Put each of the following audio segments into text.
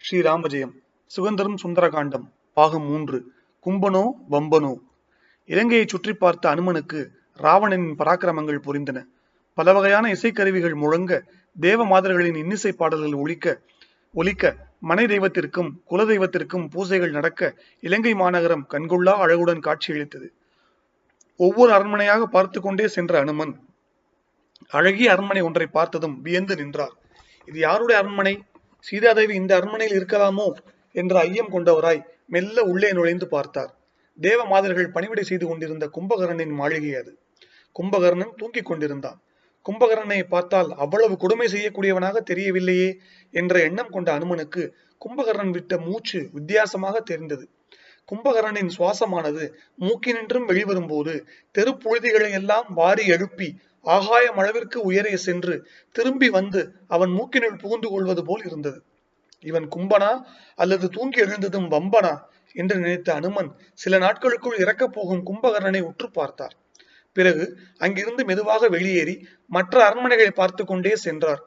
ஸ்ரீராமஜெயம். சுகந்தரும் சுந்தரகாண்டம் பாகம் 3. கும்பனோ வம்பனோ. இலங்கையை சுற்றி பார்த்த அனுமனுக்கு ராவணனின் பராக்கிரமங்கள் புரிந்தன. பல வகையான இசைக்கருவிகள் முழங்க, தேவ மாதர்களின் இன்னிசை பாடல்கள் ஒலிக்க, மனை தெய்வத்திற்கும் குல தெய்வத்திற்கும் பூசைகள் நடக்க, இலங்கை மாநகரம் கண்கொள்ளா அழகுடன் காட்சியளித்தது. ஒவ்வொரு அரண்மனையாக பார்த்து கொண்டே சென்ற அனுமன் அழகிய அரண்மனை ஒன்றை பார்த்ததும் வியந்து நின்றார். இது யாருடைய அரண்மனை? சீதாதேவி இந்த அரண்மனையில் இருக்கலாமோ என்ற ஐயம் கொண்டவராய் மெல்ல உள்ளே நுழைந்து பார்த்தார். தேவ மாதர்கள் பணிவிடை செய்து கொண்டிருந்த கும்பகர்ணனின் மாளிகை அது. கும்பகர்ணன் தூங்கிக் கொண்டிருந்தான். கும்பகர்ணனை பார்த்தால் அவ்வளவு கொடுமை செய்யக்கூடியவனாக தெரியவில்லையே என்ற எண்ணம் கொண்ட அனுமனுக்கு கும்பகர்ணன் விட்ட மூச்சு வித்தியாசமாக தெரிந்தது. கும்பகர்ணனின் சுவாசமானது மூக்கினின்றும் வெளிவரும் போது தெருப்புழுதிகளை எல்லாம் வாரி எழுப்பி ஆகாயம் அளவிற்கு உயரே சென்று திரும்பி வந்து அவன் மூக்கினுள் புகுந்து கொள்வது போல் இருந்தது. இவன் கும்பனா அல்லது தூங்கி எழுந்ததும் வம்பனா என்று நினைத்த அனுமன் சில நாட்களுக்குள் இறக்கப் போகும் கும்பகர்ணனை உற்று பார்த்தார். பிறகு அங்கிருந்து மெதுவாக வெளியேறி மற்ற அரண்மனைகளை பார்த்து கொண்டே சென்றார்.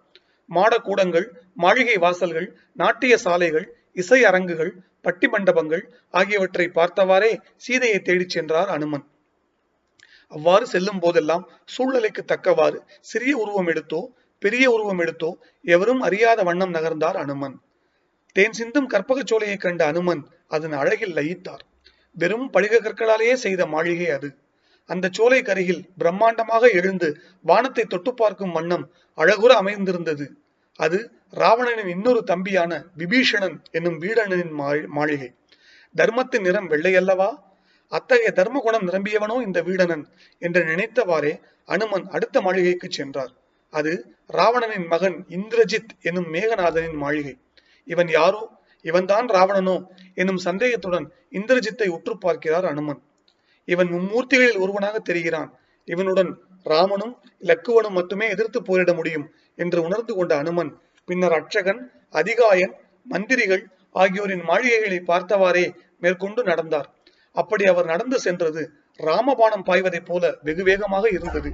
மாடக்கூடங்கள், மாளிகை வாசல்கள், நாட்டிய சாலைகள், இசை அரங்குகள், பட்டி மண்டபங்கள் ஆகியவற்றை பார்த்தவாறே சீதையை தேடிச் சென்றார் அனுமன். அவ்வாறு செல்லும் போதெல்லாம் சூழ்நிலைக்கு தக்கவாறு சிறிய உருவம் எடுத்தோ பெரிய உருவம் எடுத்தோ எவரும் அறியாத வண்ணம் நகர்ந்தார் அனுமன். தேன் சிந்தும் கற்பக சோலையை கண்ட அனுமன் அதன் அழகில் லயித்தார். வெறும் பளிக கற்களாலேயே செய்த மாளிகை அது. அந்த சோலை கருகில் பிரம்மாண்டமாக எழுந்து வானத்தை தொட்டு பார்க்கும் வண்ணம் அழகுற அமைந்திருந்தது. அது ராவணனின் இன்னொரு தம்பியான விபீஷணன் என்னும் வீடணனின் மாளிகை. தர்மத்தின் நிறம் வெள்ளையல்லவா? அத்தகைய தர்ம குணம் நிரம்பியவனோ இந்த வீடனன் என்று நினைத்தவாறே அனுமன் அடுத்த மாளிகைக்கு சென்றார். அது ராவணனின் மகன் இந்திரஜித் என்னும் மேகநாதனின் மாளிகை. இவன் யாரோ, இவன்தான் ராவணனோ என்னும் சந்தேகத்துடன் இந்திரஜித்தை உற்று பார்க்கிறார் அனுமன். இவன் மும்மூர்த்திகளில் ஒருவனாக தெரிகிறான். இவனுடன் ராமனும் லக்குவனும் மட்டுமே எதிர்த்து போரிட முடியும் என்று உணர்ந்து கொண்ட அனுமன் பின்னர் அட்சகன், அதிகாயன், மந்திரிகள் ஆகியோரின் மாளிகைகளை பார்த்தவாறே மேற்கொண்டு நடந்தார். அப்படி அவர் நடந்து சென்றது ராமபாணம் பாய்வதைப் போல வெகு வேகமாக இருந்தது.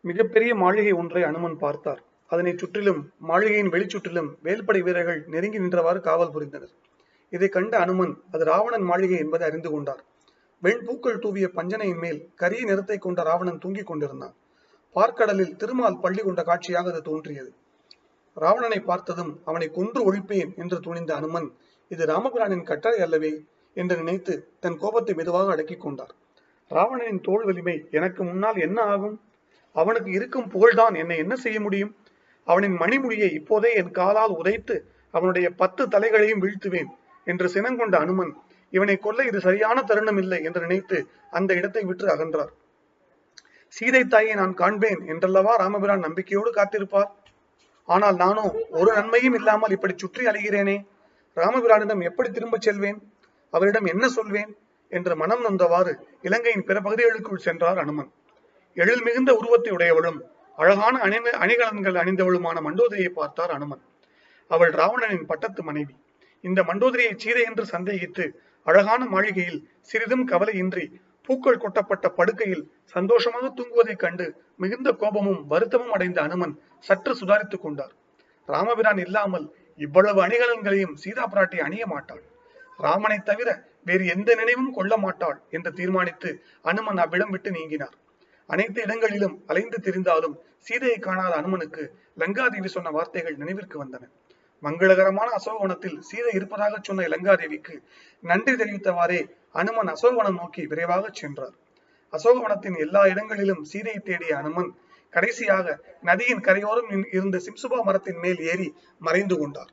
மிகப்பெரிய மாளிகை ஒன்றை அனுமன் பார்த்தார். அதனை சுற்றிலும் மாளிகையின் வெளிச்சுற்றிலும் வேல்படை வீரர்கள் நெருங்கி நின்றவாறு காவல் புரிந்தனர். இதை கண்ட அனுமன் அது ராவணன் மாளிகை என்பதை அறிந்து கொண்டார். வெண்பூக்கள் தூவிய பஞ்சனையின் மேல் கரிய நிறத்தை கொண்ட ராவணன் தூங்கிக் கொண்டிருந்தான். பார்க்கடலில் திருமால் பள்ளி கொண்ட காட்சியாக அது தோன்றியது. ராவணனை பார்த்ததும் அவனை கொன்று ஒழிப்பேன் என்று துணிந்த அனுமன் இது ராமபிரானின் கட்டளை அல்லவே என்று நினைத்து தன் கோபத்தை மெதுவாக அடக்கிக் கொண்டார். ராவணனின் தோல் வலிமை எனக்கு முன்னால் என்ன ஆகும்? அவனுக்கு இருக்கும் புகழ்தான் என்னை என்ன செய்ய முடியும்? அவனின் மணிமுடியை இப்போதே என் காலால் உதைத்து அவனுடைய 10 தலைகளையும் வீழ்த்துவேன் என்று சினங்கொண்ட அனுமன் இவனை கொல்ல இது சரியான தருணம் இல்லை என்று நினைத்து அந்த இடத்தை விட்டு அகன்றார். சீதை தாயை நான் காண்பேன் என்றல்லவா ராமபிரான் நம்பிக்கையோடு காத்திருப்பார். ஆனால் நானோ ஒரு நன்மையும் இல்லாமல் இப்படி சுற்றி அலைகிறேனே. ராமபிரானிடம் எப்படி திரும்ப செல்வேன்? அவரிடம் என்ன சொல்வேன் என்று மனம் நொந்தவாறு இலங்கையின் பிற பகுதிகளுக்குள் சென்றார் அனுமன். எழில் மிகுந்த உருவத்தை உடையவளும் அழகான அணிகலன்கள் அணிந்தவளுமான மண்டோதரியை பார்த்தார் அனுமன். அவள் ராவணனின் பட்டத்து மனைவி. இந்த மண்டோதரியை சீதை என்று சந்தேகித்து அழகான மாளிகையில் சிறிதும் கவலையின்றி பூக்கள் கொட்டப்பட்ட படுக்கையில் சந்தோஷமாக தூங்குவதைக் கண்டு மிகுந்த கோபமும் வருத்தமும் அடைந்த அனுமன் சற்று சுதாரித்துக் கொண்டார். ராமபிரான் இல்லாமல் இவ்வளவு அணிகலன்களையும் சீதா பிராட்டி அணிய மாட்டாள். ராமனை தவிர வேறு எந்த நினைவும் கொள்ள மாட்டாள் என்று தீர்மானித்து அனுமன் அவ்விடம் விட்டு நீங்கினார். அனைத்து இடங்களிலும் அலைந்து திரிந்தாலும் சீதையை காணாத அனுமனுக்கு லங்காதேவி சொன்ன வார்த்தைகள் நினைவிற்கு வந்தன. மங்களகரமான அசோகவனத்தில் சீதை இருப்பதாக சொன்ன இலங்காதேவிக்கு நன்றி தெரிவித்தவாறே அனுமன் அசோகவனம் நோக்கி விரைவாக சென்றார். அசோகவனத்தின் எல்லா இடங்களிலும் சீதையை தேடிய அனுமன் கடைசியாக நதியின் கரையோரம் இருந்த சிம்சுபா மரத்தின் மேல் ஏறி மறைந்து கொண்டார்.